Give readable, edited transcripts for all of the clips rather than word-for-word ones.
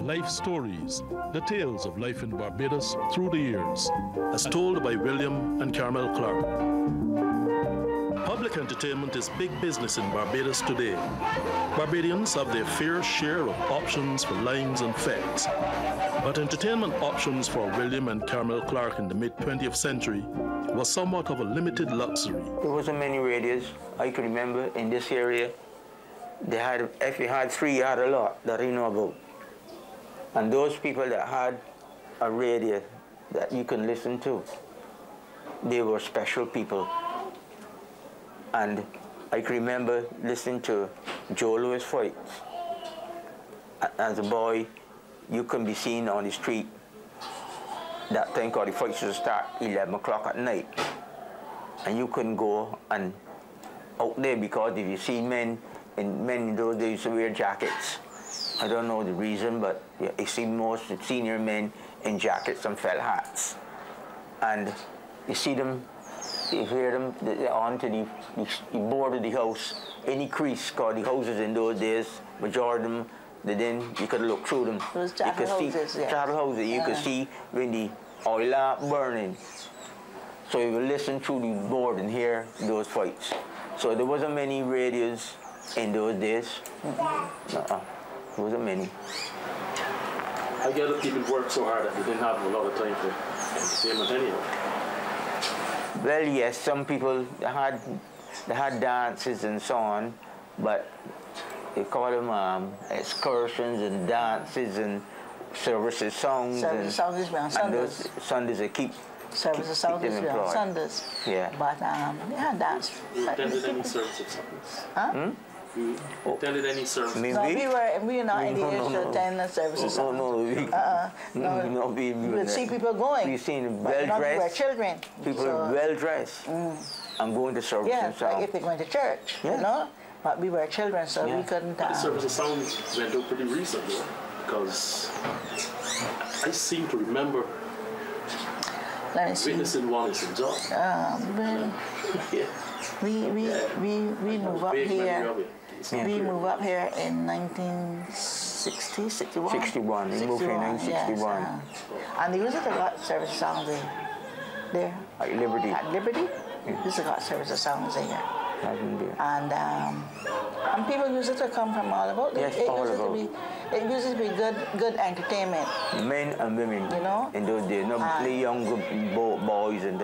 life stories, the tales of life in Barbados through the years, as told by William and CARMEL Clarke. Public entertainment is big business in Barbados today. Barbadians have their fair share of options for lines and feds. But entertainment options for William and CARMEL Clarke in the mid-20th century was somewhat of a limited luxury. There wasn't many radios I can remember in this area. They had, if you had three, you had a lot that I know about. And those people that had a radio that you can listen to, they were special people. And I can remember listening to Joe Louis fights. As a boy, you can be seen on the street. That time, called the fights used to start 11 o'clock at night. And you couldn't go and out there because if you see men in those days used to wear jackets. I don't know the reason, but I see most senior men in jackets and felt hats. And you see them, you hear them onto the board of the house, any crease, because the houses in those days, majority of them, then you could look through them. Those chattel houses, yes. Chattel houses, you could see when the oil lamp burning. So you would listen through the board and hear those fights. So there wasn't many radios in those days. There wasn't many. I get that people worked so hard that they didn't have a lot of time for entertainment anyhow. Well, yes, some people they had dances and so on, but they call them excursions and dances and services, songs. Services, songs is on Sundays. Sundays they keep. Services, songs is on Sundays. Yeah. But they had dance. You attended any services? Huh? You attended any services? No, we were not in the age to attend the services. We would see people going. We seen well-dressed. We were children. People well-dressed and going to service. Yeah, like if they went to church, you know. But we were children, so we couldn't. The service of sound went out pretty recently, because I seem to remember witnessing one in St. John. We moved up here. We moved up here in 1960, 61. 61. We moved here in 1961. Yes, and they used to got service songs there. At Liberty. At Liberty, we used to got service songs there. And people used to come from all about. Yes, it used to be good entertainment. Men and women, you know, in those days, not only young boys and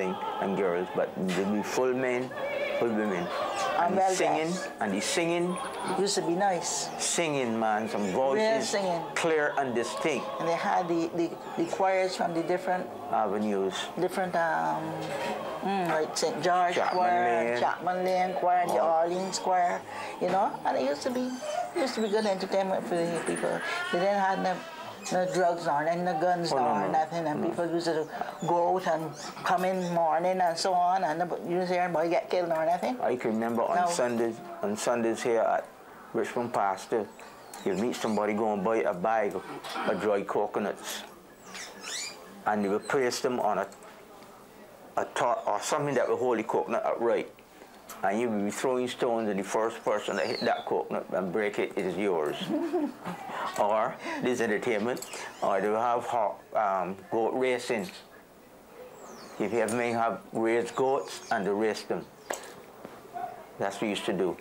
girls, but they be full men, full women. And the singing used to be nice. Singing, man, some voices, clear and distinct. And they had the choirs from the different avenues, different like St. George Choir, Chapman Lane Choir, the Orleans Choir, you know. And it used to be good entertainment for the people. They didn't have no drugs or no guns or nothing, and people used to go out and come in morning and so on, and you didn't hear anybody get killed or nothing. I can remember on Sundays here at Richmond Pastor, you'll meet somebody go and buy a bag of dried coconuts, and they would place them on a top or something that would hold the coconut upright, and you would be throwing stones, and the first person that hit that coconut and break it is yours. Or this entertainment, or they will have goat racing. If you have men have raised goats and they race them. That's what we used to do.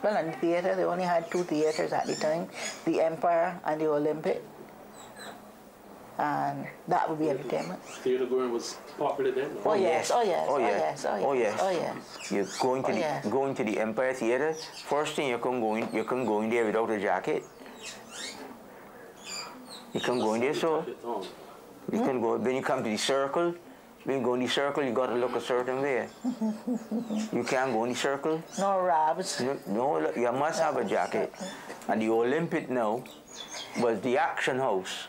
Well, in the theater, they only had two theaters at the time, the Empire and the Olympic. And that would be entertainment. Theater going was popular then? Oh yes, oh yes, oh yes, oh yes, oh yes. You're going to the Empire Theater. First thing you can go in there without a jacket. You can go in there, so you can go. When you come to the circle, when you go in the circle, you got to look a certain way. You can't go in the circle. No rabs. No, you must have a jacket. And the Olympic now was the action house,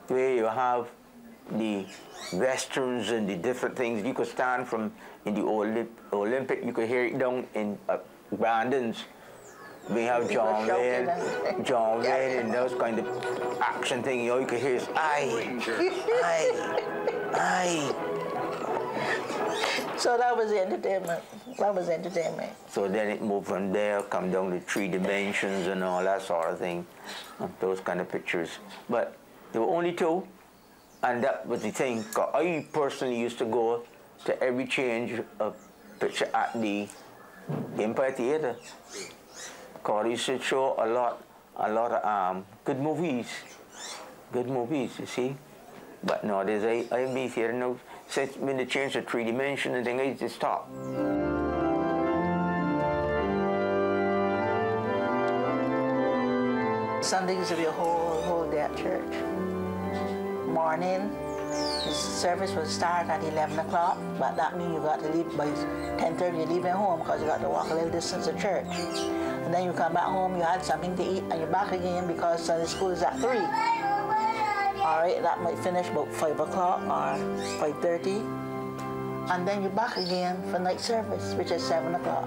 where you have the westerns and the different things. You could stand from in the Olympic, you could hear it down in Brandon's. We have John Wayne and those kind of action thing, you know, you could hear his aye. So that was entertainment. That was entertainment. So then it moved from there, come down to 3 dimensions and all that sort of thing, those kind of pictures. But there were only 2, and that was the thing. 'Cause I personally used to go to every change of picture at the Empire Theatre. Because it used to show a lot of good movies, you see. But nowadays, I've been here now since when they changed to 3 dimension and thing, I just stopped. Sunday used to be a whole day at church. Morning, the service would start at 11 o'clock, but that means you got to leave by 10:30. You're leaving home because you got to walk a little distance to church. And then you come back home, you had something to eat, and you're back again because Sunday school is at 3. All right, that might finish about 5 o'clock or 5:30. And then you're back again for night service, which is 7 o'clock.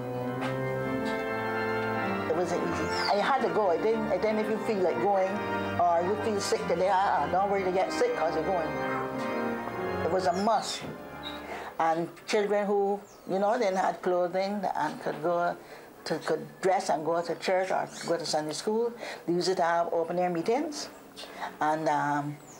It wasn't easy. And you had to go. And then if you feel like going or you feel sick today, don't worry to get sick because you're going. It was a must. And children who, didn't have clothing and could dress and go to church or go to Sunday school, they used to have open air meetings. And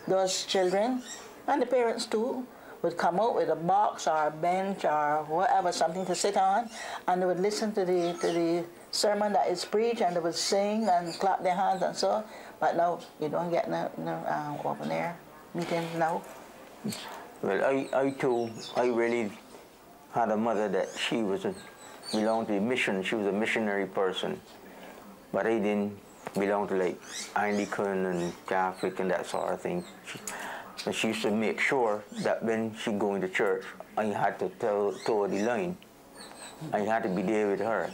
those children, and the parents too, would come out with a box or a bench or whatever, something to sit on, and they would listen to the sermon that is preached, and they would sing and clap their hands and so. But now, you don't get no open air meetings now. Well, I really had a mother that she belonged to the mission. She was a missionary person. But I didn't belong to like Anglican and Catholic and that sort of thing. But she used to make sure that when she going to church, I had to toe the line. I had to be there with her.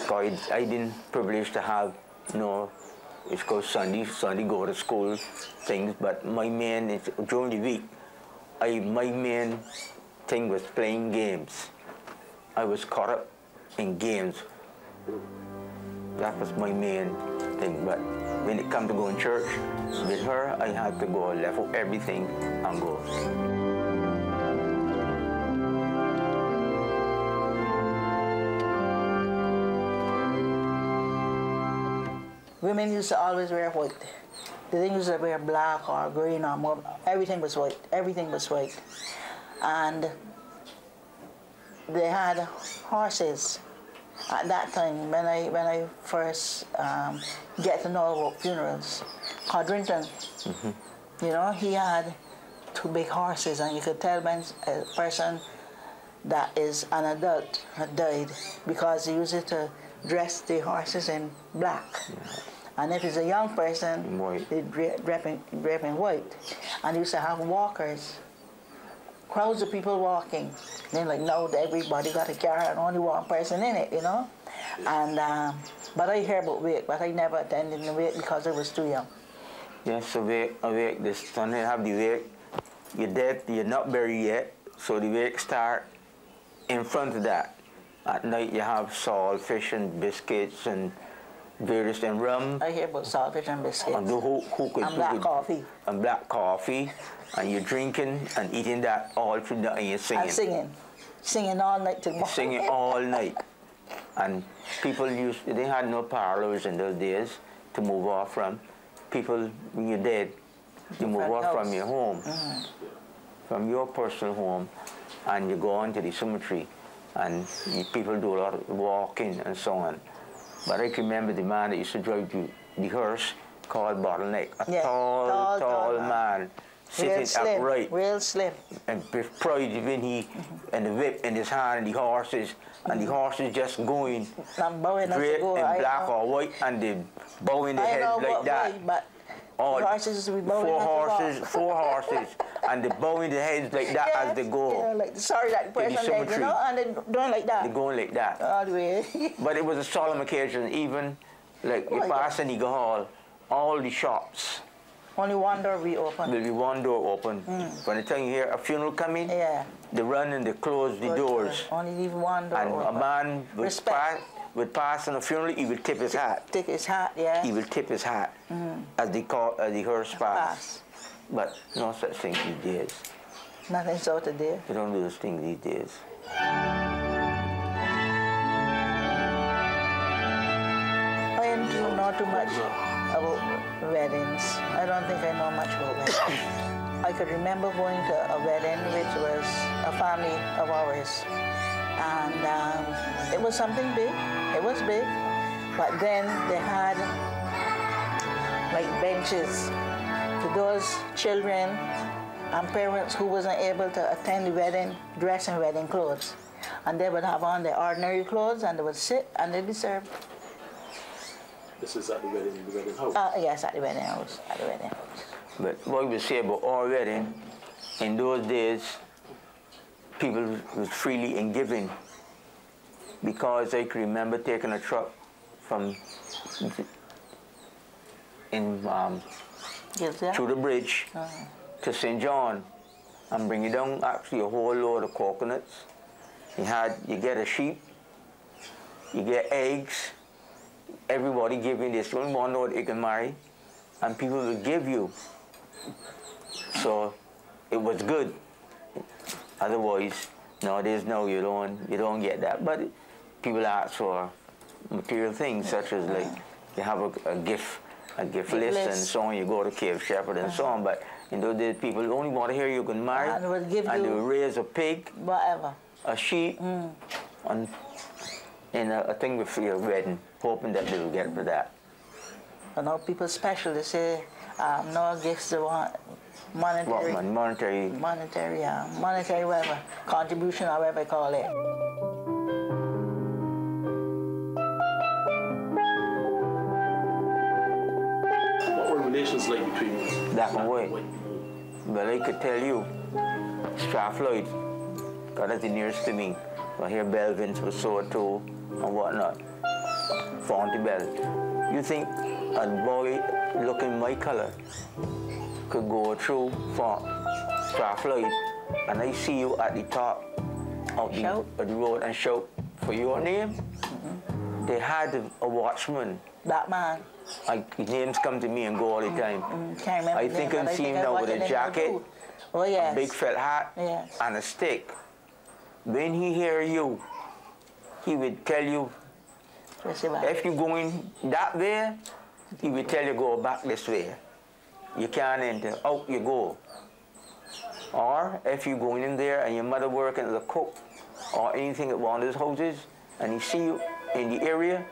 I didn't privilege to have, it's called Sunday go to school things, but my main, during the week, my main thing was playing games. I was caught up in games. That was my main thing, but when it come to going to church with her, I had to go left of everything and go. Women used to always wear white. They didn't used to wear black or green or more. Everything was white. Everything was white. And they had horses. At that time, when I first get to know about funerals, Codrington, he had 2 big horses, and you could tell when a person that is an adult had died because he used to dress the horses in black. And if it's a young person, they dress in white. And he used to have walkers. Crowds of people walking. Then now everybody got a car and only one person in it, And but I hear about wake, but I never attended the wake because I was too young. Yes, so wake, the Sunday have the wake. You're dead, you're not buried yet, so the wake start in front of that. At night you have salt, fish and biscuits and various and rum. I hear about saltfish and biscuits. And and black coffee. And black coffee. And you're drinking and eating that all through the night and you're singing. And singing. Singing all night till morning. Singing all night. And people they had no parlors in those days to move off from. People, when you're dead, you move off from your home, from your personal home, and you go on to the cemetery. And people do a lot of walking and so on. But I can remember the man that used to drive the hearse called Bottleneck, a tall man, sitting upright. Real slim. And with pride when he, and the whip in his hand, and the horses just going straight in black or white, and they bowing their heads like that. But horses will be bowing four horses, and they bowing their heads like that as they go. That person and they're doing like that. They're going like that. All the way. But it was a solemn occasion, even like you pass in Eagle Hall, all the shops. Only one door will be open. There'll be one door open. By the time you hear a funeral coming, they run and they close the doors. Only leave one door and open. A man would pass on a funeral, he would tip his hat. Tip his hat, yeah. He will tip his hat as they call the hearse pass. But no such thing these days. Nothing's out of there. They don't do those things these days. I don't know too much about weddings. I don't think I know much about weddings. I could remember going to a wedding which was a family of ours. And it was something big. It was big. But then they had like benches to those children and parents who wasn't able to attend the wedding, dress in wedding clothes. And they would have on their ordinary clothes and they would sit and they'd be served. This is at the wedding house? Yes, at the wedding house, But what we say about our wedding, in those days, people was freely in giving. Because I can remember taking a truck from through the bridge to St. John and bring down actually a whole load of coconuts. You get a sheep, you get eggs, everybody giving this one load they can marry, and people will give you. So it was good. Otherwise, nowadays, no, you don't get that. But people ask for material things such as like you have a gift list and so on. You go to Cave Shepherd and so on. But in those days, people only want to hear you can marry, and they will raise a pig, whatever, a sheep, and a thing with your wedding, hoping that they will get for that. And now people special, they say no gifts, they want monetary. What, monetary, whatever, contribution, however I call it. What were relations like between black and white? But I could tell you, Strathclyde, because that's the nearest to me. I hear Belvins was so too and whatnot. Fontibel. You think a boy looking my color could go through Strathclyde and I see you at the top of the road and shout for your name? They had a watchman. That man. His names come to me and go all the time. Can't remember I think I've seen him now with a jacket, oh, yes, a big felt hat, yes, and a stick. When he hear you, he would tell you, if you're going that way, he would tell you go back this way. You can't enter, out you go. Or if you're going in there and your mother working as a cook or anything at one of those houses, and he see you in the area,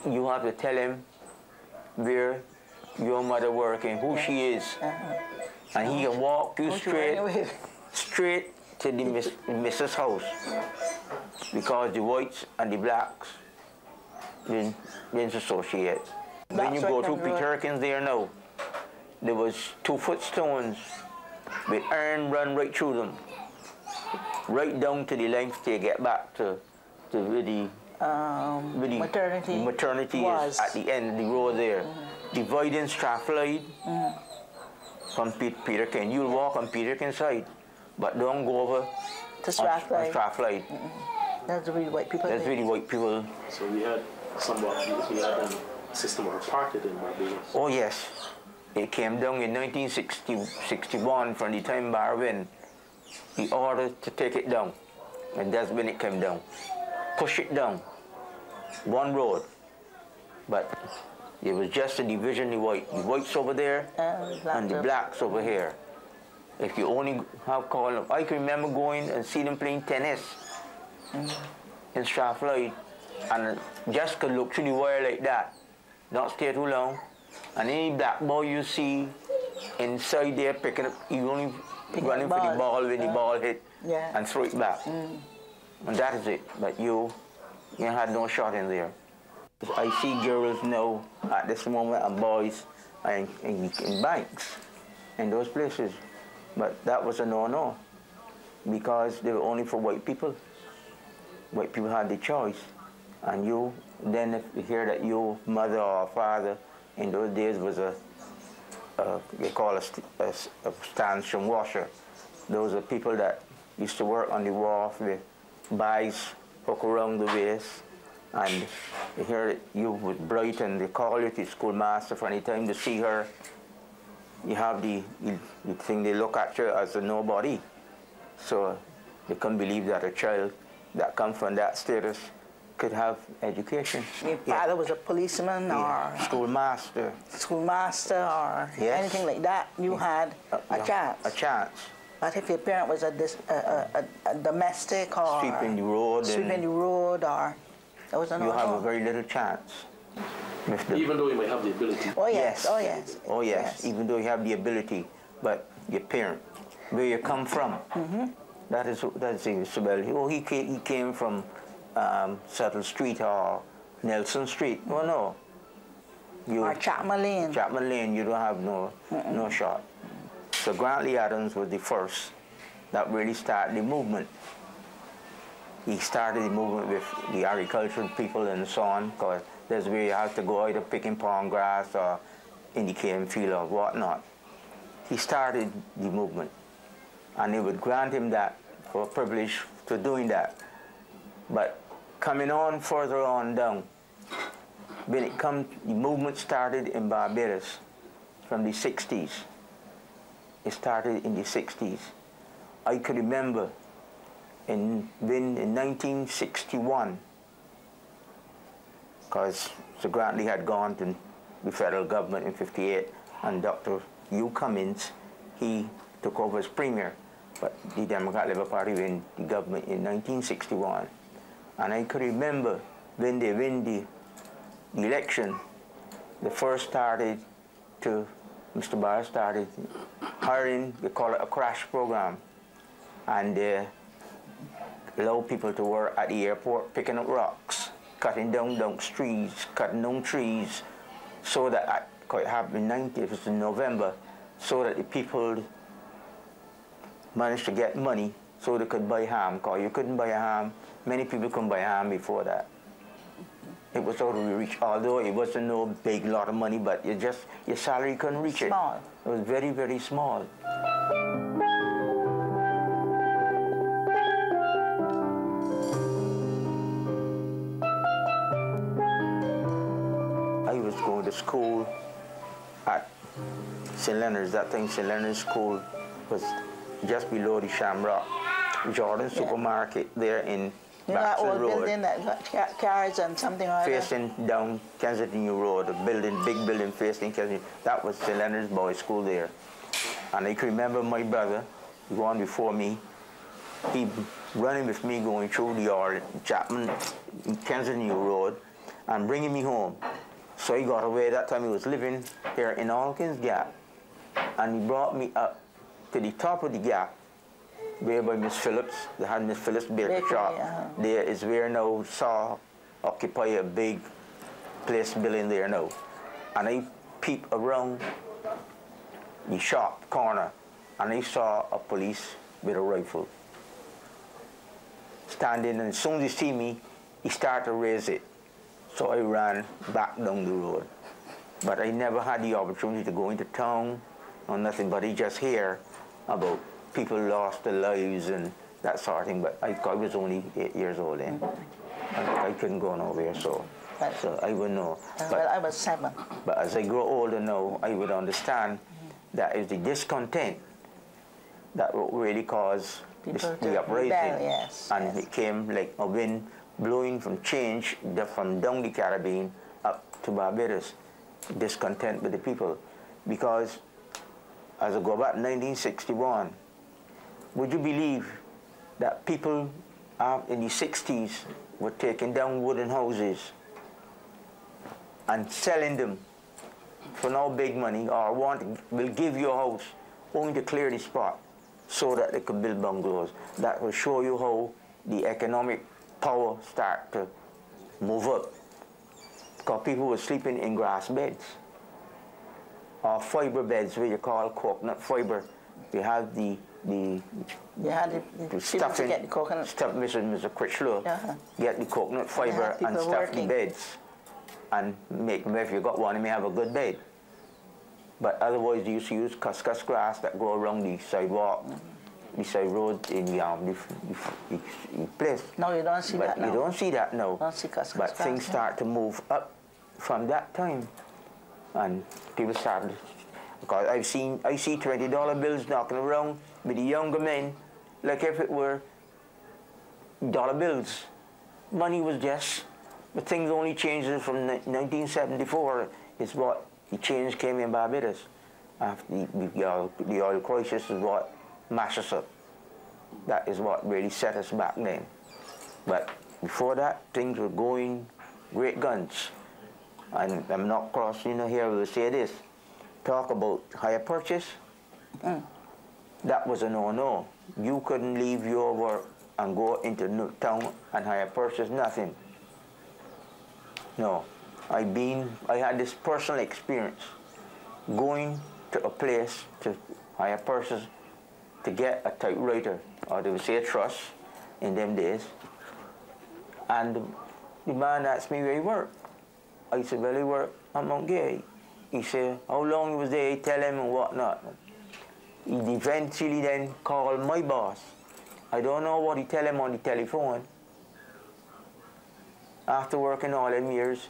you have to tell him where your mother working, who she is. And he can walk you straight to the Mrs. house. Because the whites and the blacks didn't associate. When you go through Peterkins there now, there was 2-foot stones with iron run right through them, right down to the length to get back to where the maternity is at the end of the road there. Dividing Strathclyde from Peterkin. You'll walk on Peterkin side, but don't go over to Strathclyde. That's really white people. That's really white people. So we had a system of apartheid in Barbados. Oh yes. It came down in 1961 from the time Barwin. He ordered to take it down. And that's when it came down. Push it down. One road. But it was just a division, the whites over there and the blacks over here. If you only have called, I can remember going and see them playing tennis in Strathclyde, and just could look through the wire like that, not stay too long, and any black boy you see inside there picking up, you only running for the ball when the ball hit and throw it back. And that is it, but you had no shot in there. I see girls now at this moment and boys in banks in those places, but that was a no-no because they were only for white people. White people had the choice, and you then if you hear that your mother or father in those days was they call a stanchion washer. Those are people that used to work on the wharf with bags hooked around the waist. And you hear that you was bright and they call you to schoolmaster for any time to see her. You have the thing they look at you as a nobody. So they couldn't believe that a child that comes from that status could have education. Your father was a policeman or schoolmaster. Schoolmaster or anything like that. You had a chance. A chance. But if your parent was a domestic or sweeping the road, or there was you have a very little chance. Even though you may have the ability. Oh yes. Oh yes. Oh yes. Even though you have the ability, but your parent, where you come from, that's Isabel. Oh, he came from Settle Street or Nelson Street. Oh no. Or Chapman Lane. Chapman Lane, you don't have no shot. So Grantley Adams was the first that really started the movement. He started the movement with the agricultural people and so on, because that's where you have to go either picking palm grass or in the cane field or whatnot. He started the movement, and they would grant him that for a privilege to doing that. But coming on further on down, when it comes, the movement started in Barbados from the 60s. It started in the 60s. I could remember in 1961, because Sir Grantley had gone to the federal government in 58, and Dr. Hugh Cummins, he took over as premier, but the Democrat Labour Party win the government in 1961. And I could remember when they win the election, they first started to, Mr. Barr started hiring, they call it a crash program, and they allow people to work at the airport picking up rocks, cutting down trees, cutting down trees, so that it happened in November, so that the people managed to get money so they could buy ham, because you couldn't buy ham. Many people couldn't buy ham before that. It was out of reach, although it wasn't no big lot of money, but your salary couldn't reach it. Small. It was very, very small. I was going to school at St. Leonard's. That time St. Leonard's School was just below the Shamrock Jordan Supermarket there in that old Road. building that got cars and something like that? Facing down Kensington Road, a building, big building facing Kensington. That was St. Leonard's Boys School there. And I can remember my brother, the one before me, he running with me going through the Chapman, Kensington Road, and bringing me home. So he got away. That time he was living here in Hawkins Gap. And he brought me up to the top of the gap, where by Miss Phillips, they had Miss Phillips bakery shop. There is where now Saw occupy a big place building there now. And I peeped around the shop corner, and I saw a police with a rifle standing, and as soon as he see me, he started to raise it. So I ran back down the road. But I never had the opportunity to go into town or nothing, but I just hear about people lost their lives and that sort of thing, but I was only 8 years old then. I couldn't go nowhere, so I wouldn't know. Well, I was 7. But as I grow older now, I would understand that it's the discontent that really caused the uprising. And it came like a wind blowing from change from down the Caribbean up to Barbados. Discontent with the people. Because as I go back to 1961, would you believe that people in the 60s were taking down wooden houses and selling them for no big money, or will give you a house only to clear the spot so that they could build bungalows? That will show you how the economic power start to move up. Because people were sleeping in grass beds or fiber beds, where you call coconut fiber. You have the stuffing, get the coconut. stuff, Mr. Critchlow, get the coconut fiber and stuff the beds, and make them, if you got one, you may have a good bed. But otherwise, you used to use cuscus grass that grow around the sidewalk, the side road in the place. No, you don't see that now. You don't see that now. Don't see cuscus but grass, things start to move up from that time, and people started. Because I see $20 bills knocking around with the younger men like if it were dollar bills. Money was just, but things only changed from 1974 is what the change came in Barbados. After the oil crisis is what mashed us up. That is what really set us back then. But before that, things were going great guns. And I'm not crossing here to say this. Talk about hire purchase. That was a no-no. You couldn't leave your work and go into town and hire purchase, nothing. No. I had this personal experience going to a place to hire purchase to get a typewriter, or they would say a truss in them days. And the man asked me where he worked. I said, well, he worked at Mount Gay. He said, how long he was there, he tell him and whatnot. He eventually then called my boss. I don't know what he tell him on the telephone. After working all them years,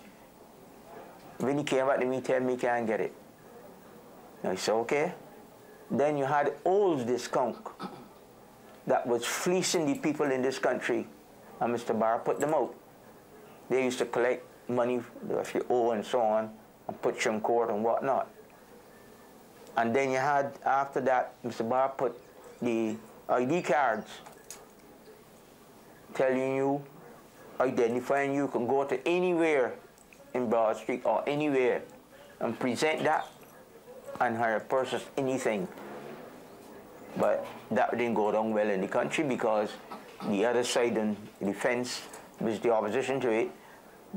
when he came back to me, tell me he can't get it. I said, okay. Then you had Olds discount that was fleecing the people in this country, and Mr. Barr put them out. They used to collect money if you owe and so on, and put you in court and whatnot. And then you had, after that, Mr. Barr put the ID cards telling you, identifying you can go to anywhere in Broad Street or anywhere and present that and hire purchase anything. But that didn't go down well in the country because the other side and the fence, which the opposition to it,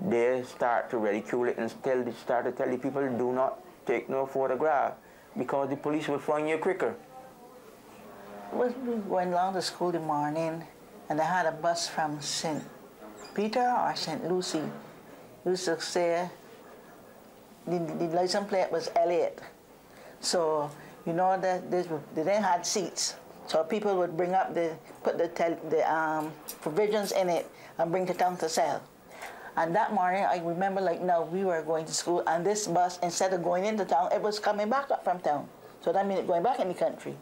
they start to ridicule it and start to tell the people, do not take no photograph because the police will find you quicker. We went along to school in the morning and I had a bus from St. Peter or St. Lucie. Used to say the license plate was Elliot. So, you know that they didn't have seats. So people would bring up put the provisions in it and bring it down to sell. And that morning, I remember like now we were going to school and this bus, instead of going into town, it was coming back up from town. So that meant going back in the country.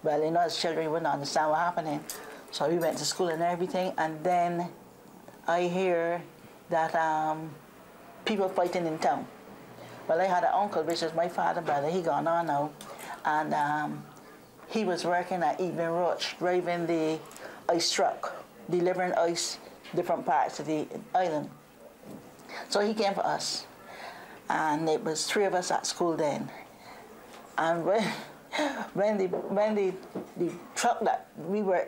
Well, you know, as children, we wouldn't understand what happening. So we went to school and everything, and then I hear that people fighting in town. Well, I had an uncle, which is my father brother, he gone on now, and he was working at Evening Roach, driving the ice truck, delivering ice different parts of the island. So he came for us, and it was 3 of us at school then. And when the truck that we were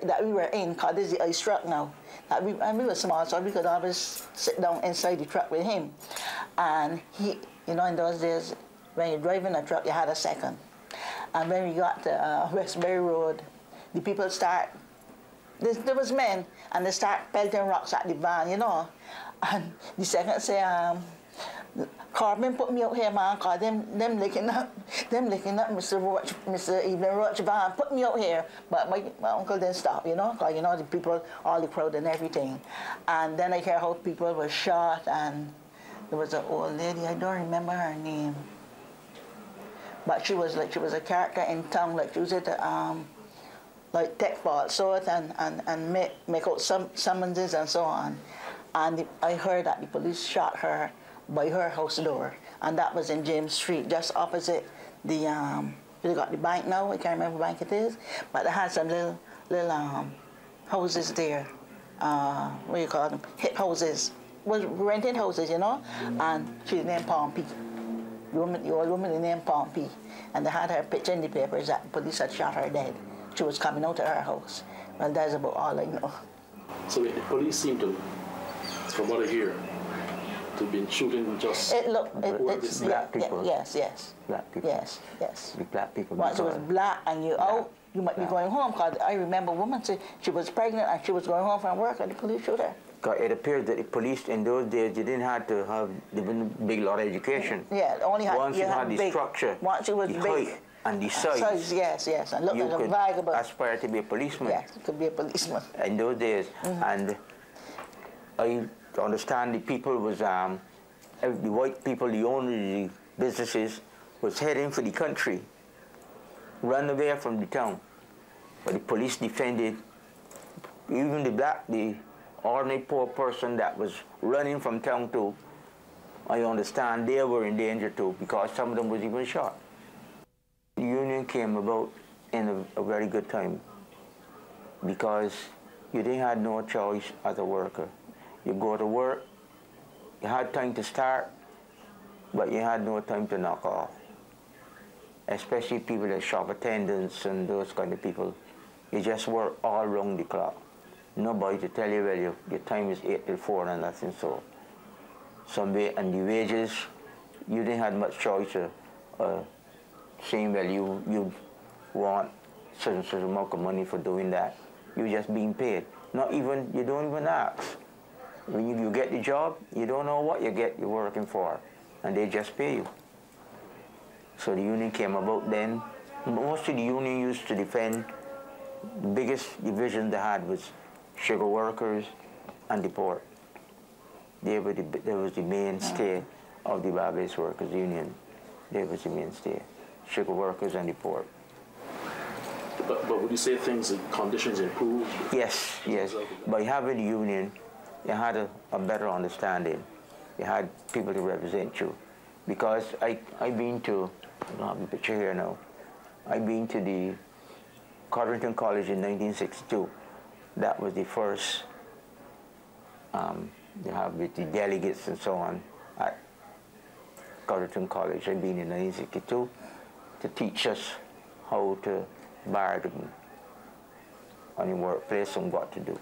in, cause this is the ice truck now, and we were small, so we could always sit down inside the truck with him. And he, you know, in those days, when you're driving a truck, you had a second. And when we got to Westbury Road, the people start, there was men, and they start pelting rocks at the van, you know. And the second say, Carmen put me out here, man, cause them licking up Mr. Evening Roach van, put me out here. But my uncle didn't stop, you know, cause you know the people, all the crowd and everything. And then I hear how people were shot, and there was an old lady, I don't remember her name. But she was a character in town, like she was at the, like take false oath and make out summonses and so on. And I heard that the police shot her by her house door, and that was in James Street, just opposite the, you got the bank now, I can't remember what bank it is, but they had some little houses there, what do you call them, hip houses, was rented houses, you know, and she's named Pompey. The old woman is named Pompey, and they had her picture in the papers that the police had shot her dead. She was coming out of her house. Well, that's about all I know. So the police seem to, from what I hear, to have been shooting just it's black people. Yes, yes. Black people. Yes, yes. The black people. Once it was black and you out, you might be going home. Because I remember a woman say she was pregnant and she was going home from work and the police shot her. It appears that the police in those days, you didn't have to have the big lot of education. Yeah, only had, once you had the big structure, once it was the big, height and the size, yes, yes, and look you like could a vagabond. aspire to be a policeman. Yes, you could be a policeman. In those days, and I understand the people was, the white people, the owners of the businesses, was heading for the country, run away from the town. But the police defended Even the ordinary poor person that was running from town too, I understand they were in danger too, because some of them was even shot. The union came about in a very good time, because you didn't have no choice as a worker. You go to work, you had time to start, but you had no time to knock off. Especially people like shop attendants and those kind of people. You just work all around the clock. Nobody to tell you, well, your time is 8 till 4 and nothing so. And the wages, you didn't have much choice of saying, well, you want certain amount of money for doing that. You're just being paid. You don't even ask. When you get the job, you don't know what you're working for, and they just pay you. So the union came about then. Most of the union used to defend, the biggest division they had was sugar workers and the port. They was the mainstay of the Barbados Workers Union. They was the mainstay, sugar workers and the port. But would you say conditions improved? Yes, yes. By having the union, you had a better understanding. You had people to represent you. Because I've been to, I don't have a picture here now, I've been to the Codrington College in 1962. That was the first, you have with the delegates and so on at Codrington College. I've been in 1962 to teach us how to bargain on the workplace and what to do.